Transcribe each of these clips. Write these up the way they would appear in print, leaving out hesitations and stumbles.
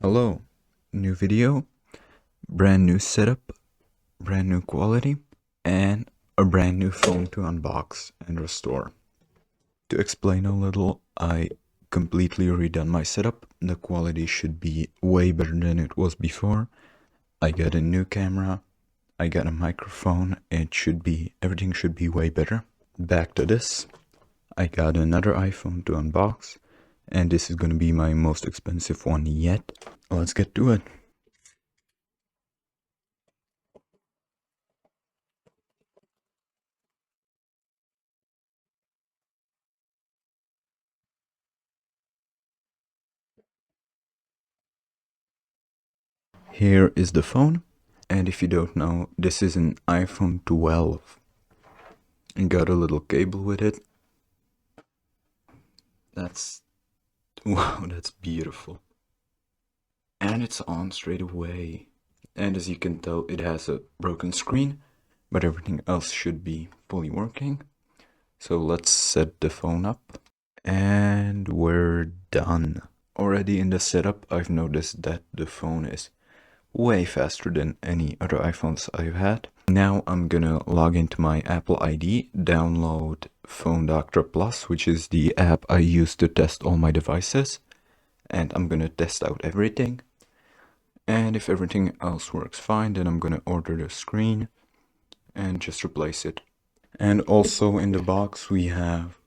Hello, new video, brand new setup, brand new quality, and a brand new phone to unbox and restore. To explain a little, I completely redone my setup. The quality should be way better than it was before. I got a new camera, I got a microphone, everything should be way better. Back to this, I got another iPhone to unbox, and this is gonna be my most expensive one yet. Let's get to it. Here is the phone, and if you don't know, this is an iPhone 12 and got a little cable with it. That's wow, that's beautiful. And it's on straight away. And as you can tell, it has a broken screen, but everything else should be fully working. So let's set the phone up. And we're done. Already in the setup, I've noticed that the phone is way faster than any other iPhones I've had. Now I'm gonna log into my Apple ID, download Phone Doctor Plus, which is the app I use to test all my devices, and I'm gonna test out everything. And if everything else works fine, then I'm gonna order the screen and just replace it. And also in the box we have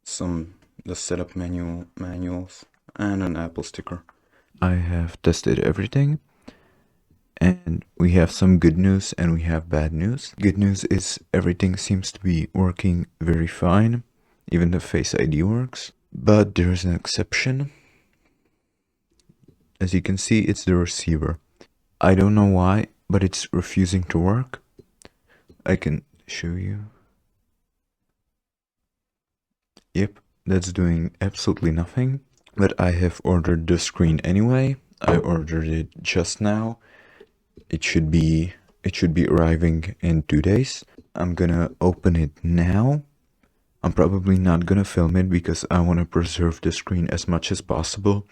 the setup manuals and an Apple sticker. I have tested everything. And we have some good news and we have bad news. Good news is everything seems to be working very fine. Even the Face ID works. But there is an exception. As you can see, it's the receiver. I don't know why, but it's refusing to work. I can show you. Yep, that's doing absolutely nothing. But I have ordered the screen anyway. I ordered it just now. It should be arriving in 2 days. I'm gonna open it now. I'm probably not gonna film it because I want to preserve the screen as much as possible.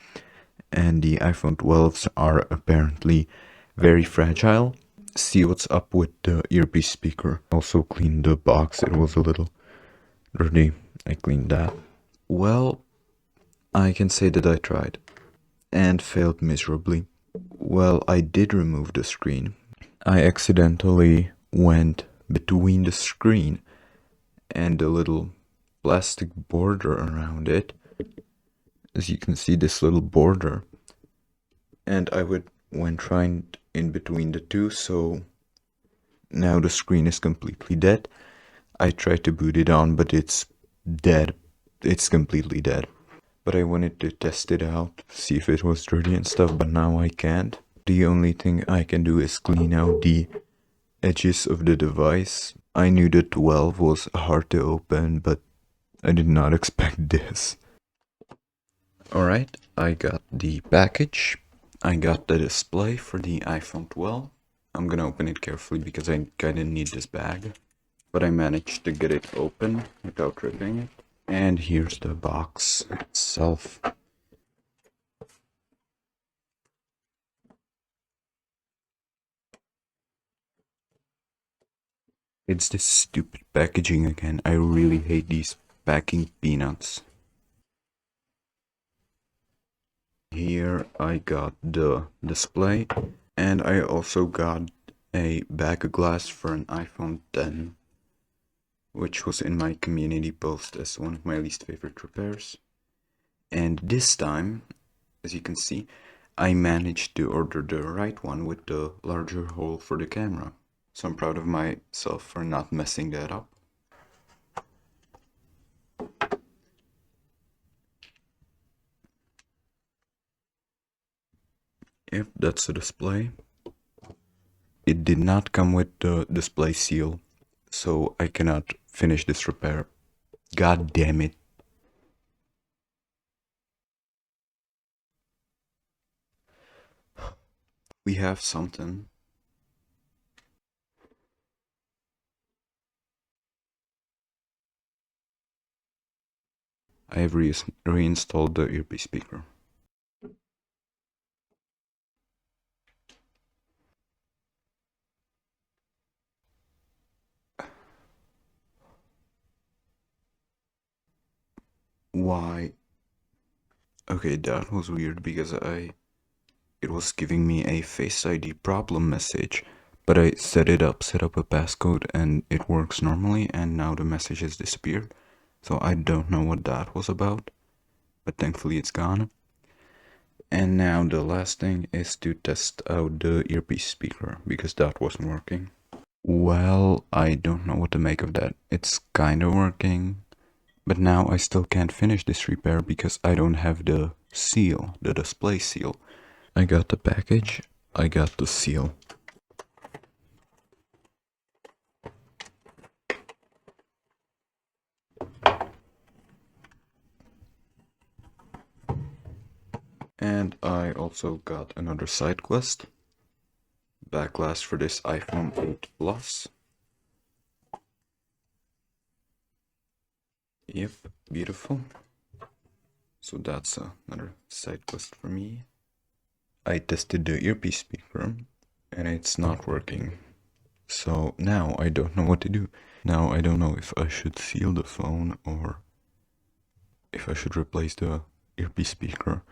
And the iPhone 12s are apparently very fragile. See what's up with the earpiece speaker. Also cleaned the box, it was a little dirty. I cleaned that. Well, I can say that I tried and failed miserably. Well, I did remove the screen. I accidentally went between the screen and the little plastic border around it. As you can see, this little border. And I went right in between the two, so now the screen is completely dead. I tried to boot it on, but it's dead. It's completely dead. But I wanted to test it out, see if it was dirty and stuff, but now I can't. The only thing I can do is clean out the edges of the device. I knew the 12 was hard to open, but I did not expect this. Alright, I got the package. I got the display for the iPhone 12. I'm gonna open it carefully because I kinda need this bag. But I managed to get it open without ripping it. And here's the box itself. It's this stupid packaging again. I really hate these packing peanuts. Here I got the display, and I also got a bag of glass for an iPhone 10, which was in my community post as one of my least favorite repairs. And this time, as you can see, I managed to order the right one with the larger hole for the camera. So I'm proud of myself for not messing that up. Yep, that's the display. It did not come with the display seal, so I cannot finish this repair. God damn it. We have something. I have reinstalled the earpiece speaker. Why? Okay, that was weird because it was giving me a Face ID problem message, but I set up a passcode, and it works normally, and now the message has disappeared. So I don't know what that was about, but thankfully it's gone. And now the last thing is to test out the earpiece speaker, because that wasn't working. Well, I don't know what to make of that. It's kinda working, but now I still can't finish this repair because I don't have the seal, the display seal. I got the package, I got the seal. And I also got another side quest. Back for this iPhone 8 Plus. Yep, beautiful. So that's another side quest for me. I tested the earpiece speaker and it's not working. So now I don't know what to do. Now I don't know if I should seal the phone or if I should replace the earpiece speaker.